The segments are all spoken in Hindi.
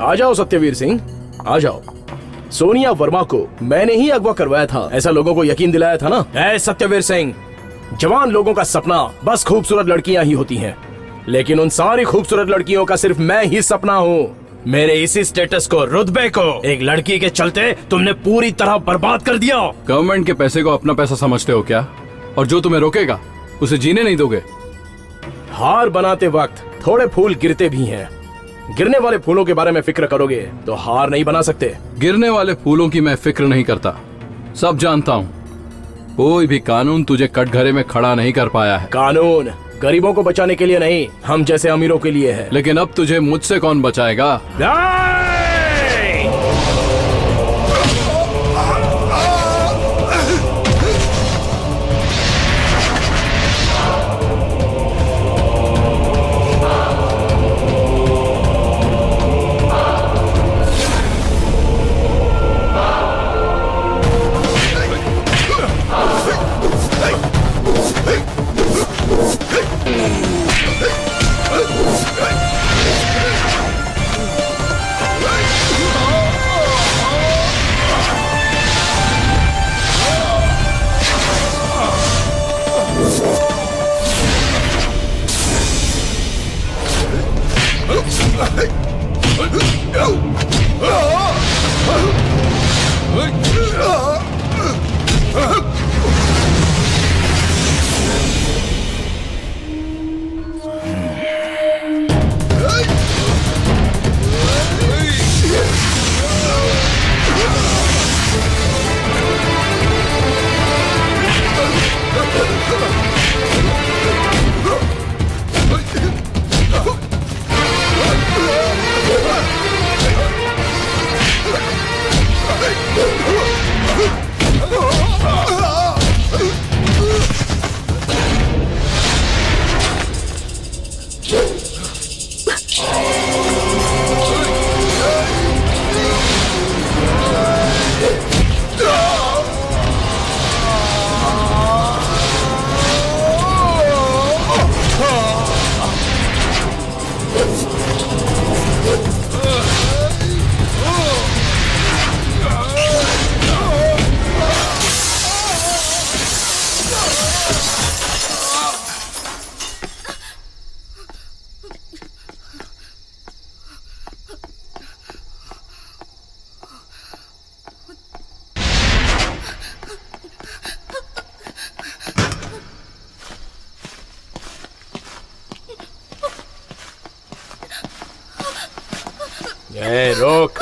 आ जाओ सत्यवीर सिंह, आ जाओ। सोनिया वर्मा को मैंने ही अगवा करवाया था, ऐसा लोगों को यकीन दिलाया था ना। ऐ सत्यवीर सिंह, जवान लोगों का सपना बस खूबसूरत लड़कियां ही होती हैं, लेकिन उन सारी खूबसूरत लड़कियों का सिर्फ मैं ही सपना हूँ। मेरे इसी स्टेटस को, रुतबे को एक लड़की के चलते तुमने पूरी तरह बर्बाद कर दिया। गवर्नमेंट के पैसे को अपना पैसा समझते हो क्या? और जो तुम्हें रोकेगा उसे जीने नहीं दोगे। हार बनाते वक्त थोड़े फूल गिरते भी हैं। गिरने वाले फूलों के बारे में फिक्र करोगे तो हार नहीं बना सकते। गिरने वाले फूलों की मैं फिक्र नहीं करता, सब जानता हूँ। कोई भी कानून तुझे कटघरे में खड़ा नहीं कर पाया है। कानून गरीबों को बचाने के लिए नहीं, हम जैसे अमीरों के लिए है। लेकिन अब तुझे मुझसे कौन बचाएगा? रोक।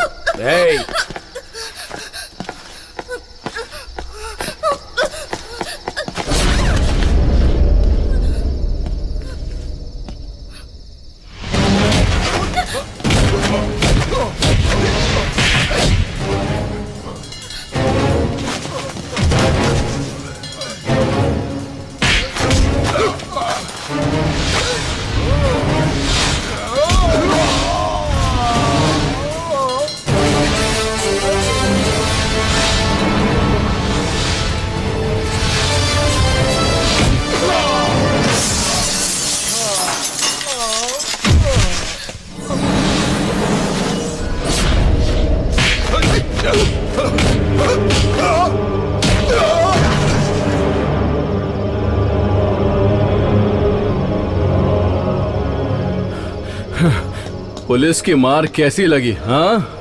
पुलिस की मार कैसी लगी? हाँ,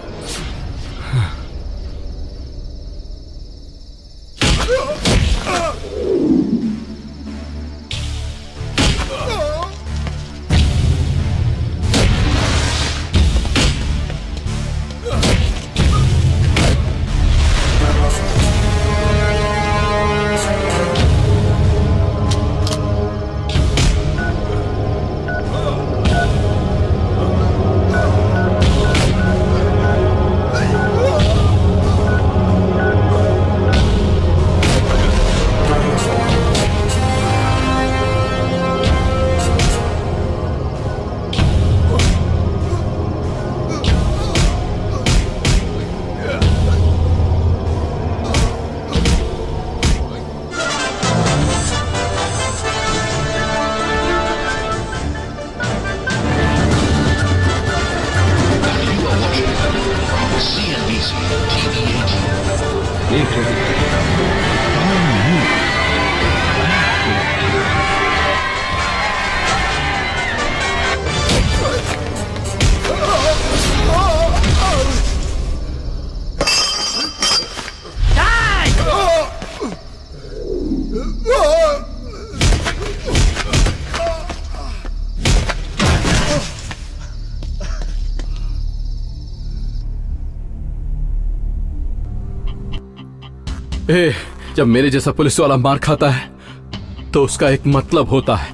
जब मेरे जैसा पुलिस वाला मार खाता है तो उसका एक मतलब होता है।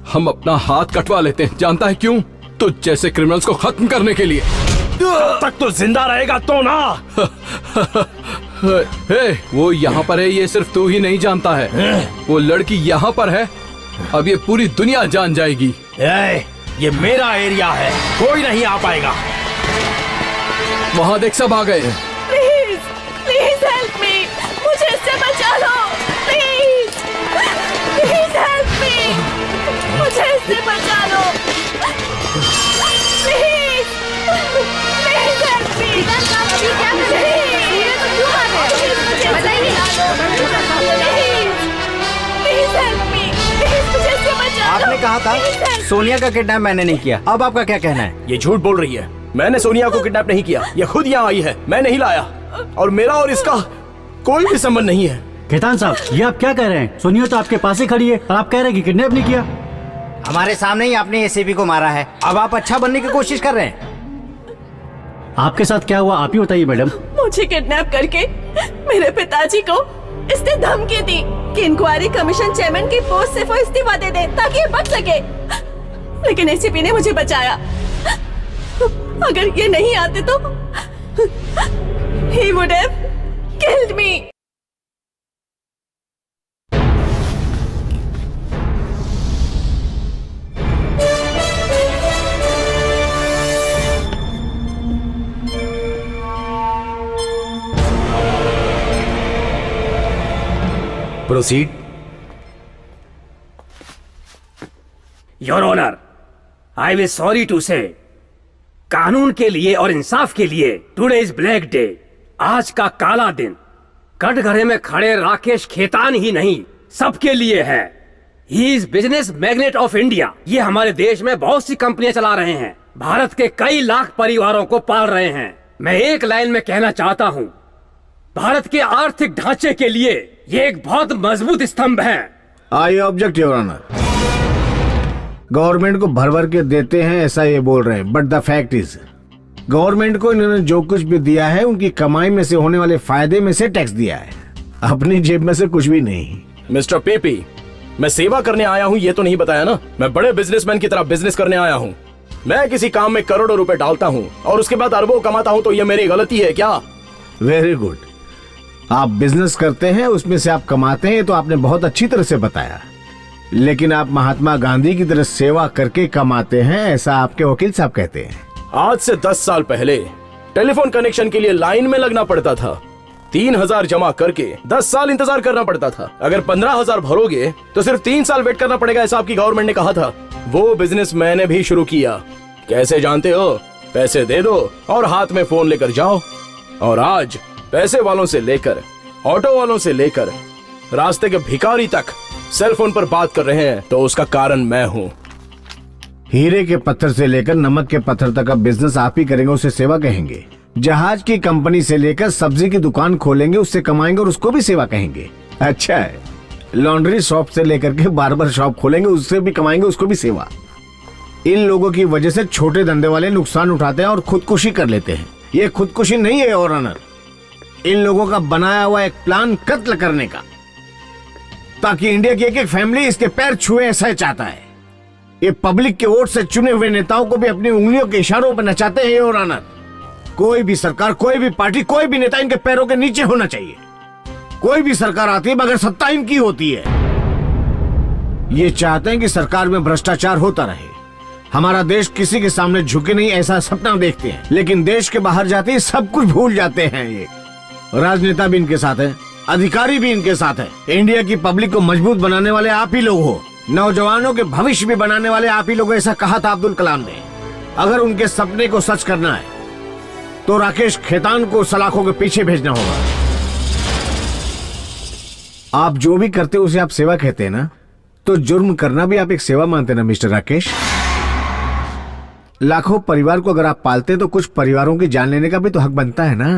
हम अपना हाथ कटवा लेते हैं, जानता है क्यों? तो जैसे क्रिमिनल्स को खत्म करने के लिए। तब तक तो जिंदा रहेगा तो ना। वो यहाँ पर है, ये सिर्फ तू ही नहीं जानता है। वो लड़की यहाँ पर है, अब ये पूरी दुनिया जान जाएगी। ये मेरा एरिया है, कोई नहीं आ पाएगा। वहाँ देख, सब आ गए। प्लीज हेल्प मी, मुझे इससे बचा लो। प्लीज प्लीज हेल्प मी, मुझे इससे बचा लो। Please please help me. क्या कर रहे हैं? ये तो क्यों आ रहे हैं? बताइए। प्लीज हेल्प मी, प्लीज मुझे इससे बचा लो। आपने कहा था सोनिया का किडनैप मैंने नहीं किया, अब आपका क्या कहना है? ये झूठ बोल रही है। मैंने सोनिया को किडनैप नहीं किया, ये खुद यहाँ आई है, मैं नहीं लाया। और मेरा और इसका कोई भी संबंध नहीं है। खेतान साहब, ये आप क्या कह रहे हैं? सोनिया तो आपके पास ही खड़ी है और आप कह रहे हैं कि किडनैप नहीं किया। हमारे सामने ही आपने एसीपी को मारा है, अब आप अच्छा बनने की कोशिश कर रहे हैं। आपके साथ क्या हुआ आप ही बताइए मैडम। मुझे किडनैप करके मेरे पिताजी को इसने धमकी दी कि इंक्वायरी कमीशन चेयरमैन की पोस्ट से वो इस्तीफा दे दे ताकि ये बच सके, लेकिन एसीपी ने मुझे बचाया। अगर ये नहीं आते तो he would have killed me. Proceed. Your honour, I will sorry to say, कानून के लिए और इंसाफ के लिए टुडे इज ब्लैक डे। आज का काला दिन कटघरे में खड़े राकेश खेतान ही नहीं, सबके लिए है। He is business magnet of India. ये हमारे देश में बहुत सी कंपनियां चला रहे हैं, भारत के कई लाख परिवारों को पाल रहे हैं। मैं एक लाइन में कहना चाहता हूँ, भारत के आर्थिक ढांचे के लिए ये एक बहुत मजबूत स्तंभ है। I object your honour. Government को भर भर के देते हैं ऐसा ये बोल रहे हैं, but the fact is government को इन्होंने जो कुछ भी दिया है उनकी कमाई में से होने वाले फायदे में से टैक्स दिया है, अपनी जेब में से कुछ भी नहीं। मिस्टर पीपी, मैं सेवा करने आया हूँ ये तो नहीं बताया ना। मैं बड़े बिजनेसमैन की तरह बिजनेस करने आया हूँ। मैं किसी काम में करोड़ों रुपए डालता हूँ और उसके बाद अरबों कमाता हूँ, तो ये मेरी गलती है क्या? Very good. आप बिजनेस करते हैं, उसमें से आप कमाते हैं, तो आपने बहुत अच्छी तरह से बताया। लेकिन आप महात्मा गांधी की तरह सेवा करके कमाते हैं, ऐसा आपके वकील साहब कहते हैं। आज से 10 साल पहले टेलीफोन कनेक्शन के लिए लाइन में लगना पड़ता था। 3,000 जमा करके 10 साल इंतजार करना पड़ता था। अगर 15,000 भरोगे तो सिर्फ 3 साल वेट करना पड़ेगा, ऐसा आपकी गवर्नमेंट ने कहा था। वो बिजनेस मैंने भी शुरू किया। कैसे जानते हो? पैसे दे दो और हाथ में फोन लेकर जाओ। और आज पैसे वालों से लेकर ऑटो वालों से लेकर रास्ते के भिखारी तक सेल फोन पर बात कर रहे हैं, तो उसका कारण मैं हूँ। हीरे के पत्थर से लेकर नमक के पत्थर तक का बिजनेस आप ही करेंगे, उसे सेवा कहेंगे। जहाज की कंपनी से लेकर सब्जी की दुकान खोलेंगे, उससे कमाएंगे और उसको भी सेवा कहेंगे। अच्छा है, लॉन्ड्री शॉप से लेकर के बार्बर शॉप खोलेंगे, उससे भी कमाएंगे, उसको भी सेवा। इन लोगों की वजह से छोटे धंधे वाले नुकसान उठाते हैं और खुदकुशी कर लेते हैं। ये खुदकुशी नहीं है योर ऑनर, इन लोगों का बनाया हुआ एक प्लान कत्ल करने का, ताकि इंडिया की एक एक फैमिली इसके पैर छुए, ऐसा चाहता है। ये पब्लिक के वोट से चुने हुए नेताओं को भी अपनी उंगलियों के इशारों पर नचाते हैं योर ऑनर। कोई भी सरकार, कोई भी पार्टी, कोई भी नेता इनके पैरों के नीचे होना चाहिए। कोई भी सरकार आती है मगर सत्ता इनकी होती है। ये चाहते हैं कि सरकार में भ्रष्टाचार होता रहे, हमारा देश किसी के सामने झुके नहीं, ऐसा सपना देखते हैं। लेकिन देश के बाहर जाते ही सब कुछ भूल जाते हैं। ये राजनेता भी इनके साथ है, अधिकारी भी इनके साथ है। इंडिया की पब्लिक को मजबूत बनाने वाले आप ही लोग हो, नौजवानों के भविष्य भी बनाने वाले आप ही लोग। ऐसा कहा था अब्दुल कलाम ने। अगर उनके सपने को सच करना है तो राकेश खेतान को सलाखों के पीछे भेजना होगा। आप जो भी करते हो उसे आप सेवा कहते हैं ना, तो जुर्म करना भी आप एक सेवा मानते हैं ना मिस्टर राकेश। लाखों परिवार को अगर आप पालते तो कुछ परिवारों की जान लेने का भी तो हक बनता है ना।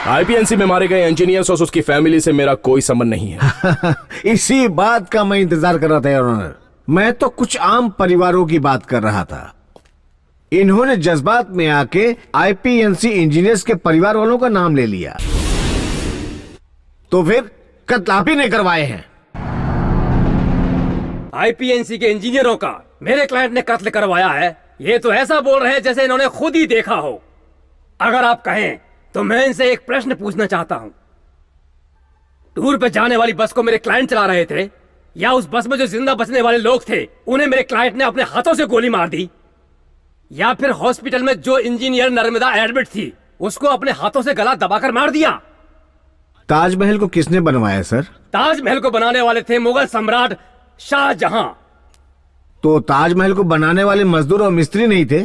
आईपीएनसी में मारे गए इंजीनियर्स और उसकी फैमिली से मेरा कोई संबंध नहीं है। इसी बात का मैं इंतजार कर रहा था योर ऑनर। मैं तो कुछ आम परिवारों की बात कर रहा था। इन्होंने जज्बात में आके आईपीएनसी इंजीनियर्स के परिवार वालों का नाम ले लिया, तो फिर कत्ल आप ही ने करवाए हैं। आईपीएनसी के इंजीनियरों का मेरे क्लाइंट ने कत्ल करवाया है, ये तो ऐसा बोल रहे हैं जैसे इन्होंने खुद ही देखा हो। अगर आप कहें तो मैं इनसे एक प्रश्न पूछना चाहता हूं। टूर पे जाने वाली बस को मेरे क्लाइंट चला रहे थे, या उस बस में जो जिंदा बचने वाले लोग थे उन्हें मेरे क्लाइंट ने अपने हाथों से गोली मार दी, या फिर हॉस्पिटल में जो इंजीनियर नर्मदा एडमिट थी उसको अपने हाथों से गला दबाकर मार दिया? ताजमहल को किसने बनवाया सर? ताजमहल को बनाने वाले थे मुगल सम्राट शाहजहां। तो ताजमहल को बनाने वाले मजदूर और मिस्त्री नहीं थे?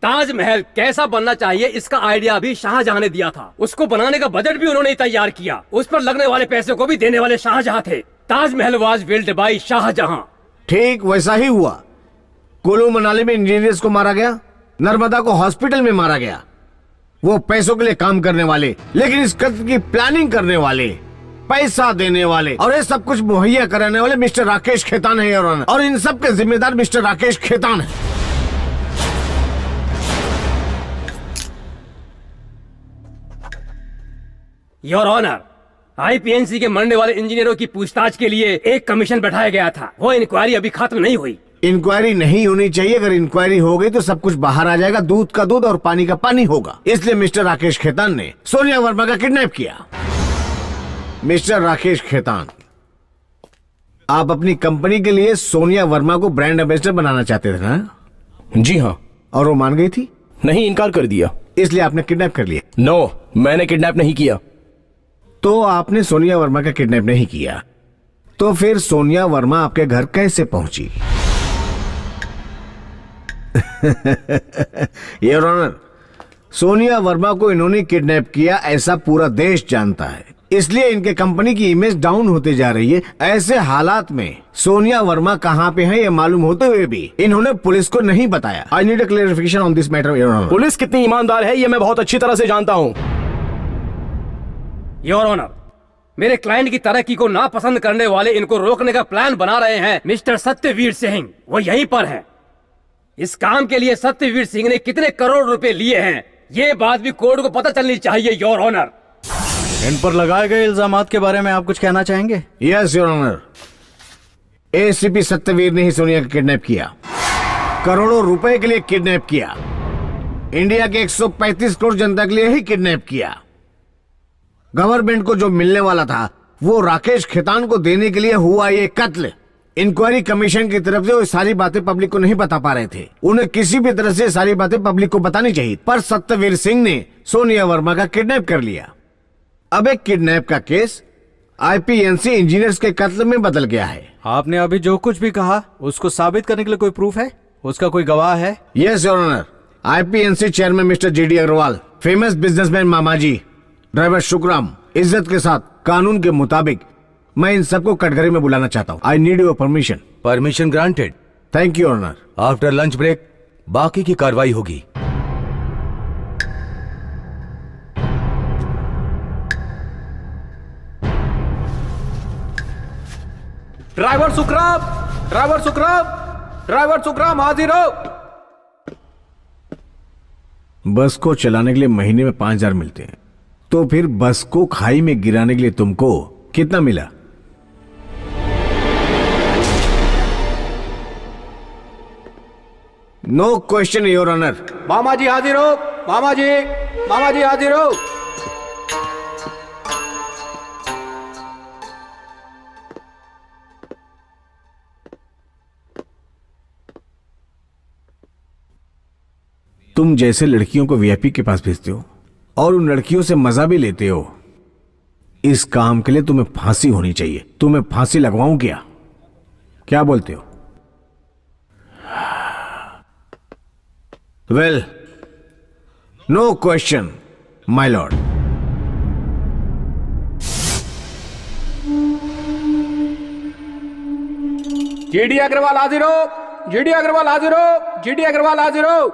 ताजमहल कैसा बनना चाहिए इसका आइडिया भी शाहजहां ने दिया था। उसको बनाने का बजट भी उन्होंने तैयार किया। उस पर लगने वाले पैसे को भी देने वाले शाहजहां थे। Taj Mahal was built by Shah Jahan. ठीक वैसा ही हुआ। कुल्लू मनाली में इंजीनियर्स को मारा गया, नर्मदा को हॉस्पिटल में मारा गया। वो पैसों के लिए काम करने वाले, लेकिन इस कत्ल की प्लानिंग करने वाले, पैसा देने वाले और ये सब कुछ मुहैया कराने वाले मिस्टर राकेश खेतान है और इन सब के जिम्मेदार मिस्टर राकेश खेतान है। योर ऑनर, आईपीएनसी के मरने वाले इंजीनियरों की पूछताछ के लिए एक कमीशन बैठाया गया था। वो इंक्वायरी अभी खत्म नहीं हुई। इंक्वायरी नहीं होनी चाहिए। अगर इंक्वायरी हो गई तो सब कुछ बाहर आ जाएगा। दूध का दूध और पानी का पानी होगा। इसलिए मिस्टर राकेश खेतान ने सोनिया वर्मा का किडनैप किया। मिस्टर राकेश खेतान, आप अपनी कंपनी के लिए सोनिया वर्मा को ब्रांड एम्बेसडर बनाना चाहते थे ना? जी हाँ। और वो मान गई थी? नहीं, इनकार कर दिया। इसलिए आपने किडनैप कर लिया? नो, मैंने किडनैप नहीं किया। तो आपने सोनिया वर्मा का किडनैप नहीं किया, तो फिर सोनिया वर्मा आपके घर कैसे पहुंची? योर ऑनर, सोनिया वर्मा को इन्होंने किडनैप किया ऐसा पूरा देश जानता है। इसलिए इनके कंपनी की इमेज डाउन होते जा रही है। ऐसे हालात में सोनिया वर्मा कहां पे है ये मालूम होते हुए भी इन्होंने पुलिस को नहीं बताया। I need a clarification on this matter your honour. Police कितनी ईमानदार है ये मैं बहुत अच्छी तरह से जानता हूँ। योर ऑनर, मेरे क्लाइंट की तरक्की को नापसंद करने वाले इनको रोकने का प्लान बना रहे हैं मिस्टर सत्यवीर सिंह। वो यहीं पर हैं। इस काम के लिए सत्यवीर सिंह ने कितने करोड़ रुपए लिए हैं ये बात भी कोर्ट को पता चलनी चाहिए योर ऑनर। इन पर लगाए गए इल्जामात के बारे में आप कुछ कहना चाहेंगे? Yes your honour, ACP Satyaveer ने ही सोनिया का किडनैप किया। करोड़ों रुपए के लिए किडनैप किया। इंडिया के 135 करोड़ जनता के लिए ही किडनैप किया। गवर्नमेंट को जो मिलने वाला था वो राकेश खेतान को देने के लिए हुआ ये कत्ल। इंक्वायरी कमीशन की तरफ से वो सारी बातें पब्लिक को नहीं बता पा रहे थे। उन्हें किसी भी तरह से सारी बातें पब्लिक को बतानी चाहिए, पर सत्यवीर सिंह ने सोनिया वर्मा का किडनैप कर लिया। अब एक किडनैप का केस आईपीएनसी इंजीनियर्स के कत्ल में बदल गया है। आपने अभी जो कुछ भी कहा उसको साबित करने के लिए कोई प्रूफ है? उसका कोई गवाह है? Yes your honour, IPNC chairman mister GD Agarwal, famous businessman Mamaji, driver Shukram, इज्जत के साथ कानून के मुताबिक मैं इन सबको कटघरे में बुलाना चाहता हूँ। I need your permission. Permission granted. Thank you honour. After lunch break बाकी की कार्रवाई होगी। Driver Sukhram, driver Sukhram, driver Sukhram हाजिर हो। बस को चलाने के लिए महीने में 5,000 मिलते हैं, तो फिर बस को खाई में गिराने के लिए तुमको कितना मिला? No question your honour. Mama ji हाजिर हो, मामा जी, मामा जी हाजिर हो। तुम जैसे लड़कियों को वीआईपी के पास भेजते हो और उन लड़कियों से मजा भी लेते हो, इस काम के लिए तुम्हें फांसी होनी चाहिए। तुम्हें फांसी लगवाऊं क्या बोलते हो? Well, no question my lord. GD Agarwal हाजिर हो, जीडी अग्रवाल हाजिर हो, जीडी अग्रवाल हाजिर हो।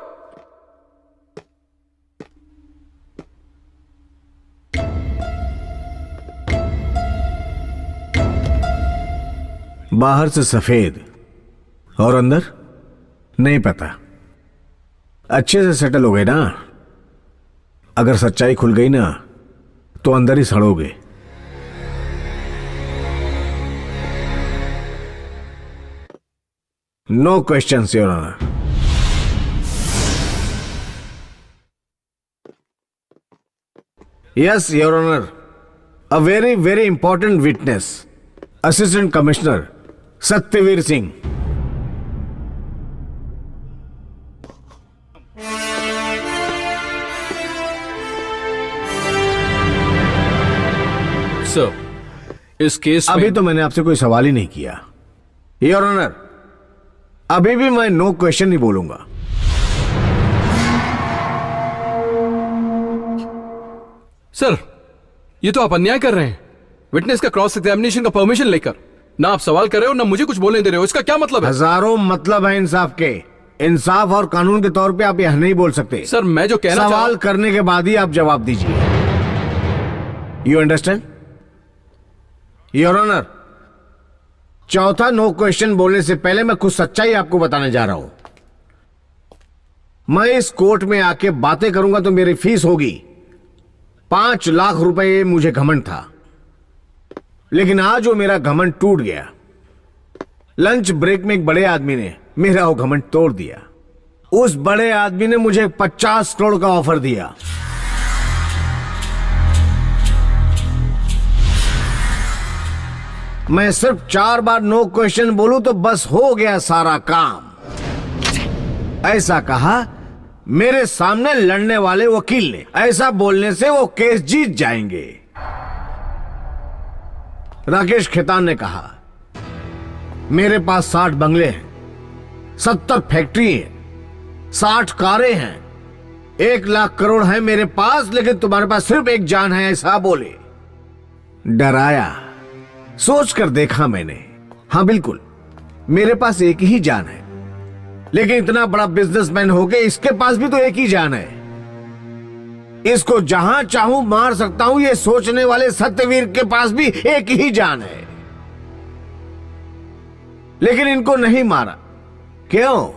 बाहर से सफेद और अंदर नहीं पता। अच्छे से सेटल हो गए ना। अगर सच्चाई खुल गई ना तो अंदर ही सड़ोगे। No questions your honour. Yes your honour, a very very important witness, assistant commissioner Satyavir Singh. Sir, इस केस अभी में तो मैंने आपसे कोई सवाल ही नहीं किया योर ऑनर। अभी भी मैं नो क्वेश्चन नहीं बोलूंगा। सर, ये तो आप अन्याय कर रहे हैं। विटनेस का क्रॉस एग्जामिनेशन का परमिशन लेकर ना आप सवाल कर रहे हो ना मुझे कुछ बोलने दे रहे हो। इसका क्या मतलब है? हजारों मतलब है इंसाफ के। इंसाफ और कानून के तौर पे आप यह नहीं बोल सकते। सर, मैं जो कहना सवाल करने के बाद ही आप जवाब दीजिए। You understand your honour. चौथा नो क्वेश्चन बोलने से पहले मैं कुछ सच्चाई आपको बताने जा रहा हूं। मैं इस कोर्ट में आके बातें करूंगा तो मेरी फीस होगी 5 लाख रुपए। मुझे घमंड था, लेकिन आज वो मेरा घमंड टूट गया। लंच ब्रेक में एक बड़े आदमी ने मेरा वो घमंड तोड़ दिया। उस बड़े आदमी ने मुझे 50 करोड़ का ऑफर दिया। मैं सिर्फ 4 बार नो क्वेश्चन बोलूं तो बस हो गया सारा काम, ऐसा कहा मेरे सामने लड़ने वाले वकील ने। ऐसा बोलने से वो केस जीत जाएंगे। राकेश खेतान ने कहा मेरे पास 60 बंगले हैं, 70 फैक्ट्री हैं, 60 कारें हैं, 1 लाख करोड़ है मेरे पास, लेकिन तुम्हारे पास सिर्फ एक जान है, ऐसा बोले। डराया। सोच कर देखा मैंने, हाँ बिल्कुल मेरे पास एक ही जान है, लेकिन इतना बड़ा बिजनेसमैन हो के इसके पास भी तो एक ही जान है। इसको जहां चाहूं मार सकता हूं, ये सोचने वाले सत्यवीर के पास भी एक ही जान है, लेकिन इनको नहीं मारा। क्यों?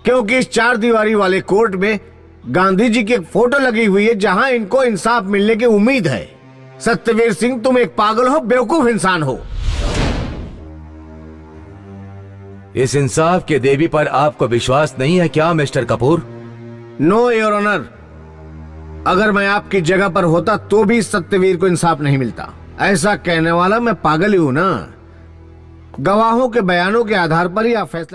क्योंकि इस 4 दीवारी वाले कोर्ट में गांधी जी की एक फोटो लगी हुई है जहां इनको इंसाफ मिलने की उम्मीद है। सत्यवीर सिंह, तुम एक पागल हो, बेवकूफ इंसान हो। इस इंसाफ के देवी पर आपको विश्वास नहीं है क्या mister Kapoor? No your honour. अगर मैं आपकी जगह पर होता तो भी सत्यवीर को इंसाफ नहीं मिलता। ऐसा कहने वाला मैं पागल ही हूं ना। गवाहों के बयानों के आधार पर ही आप फैसला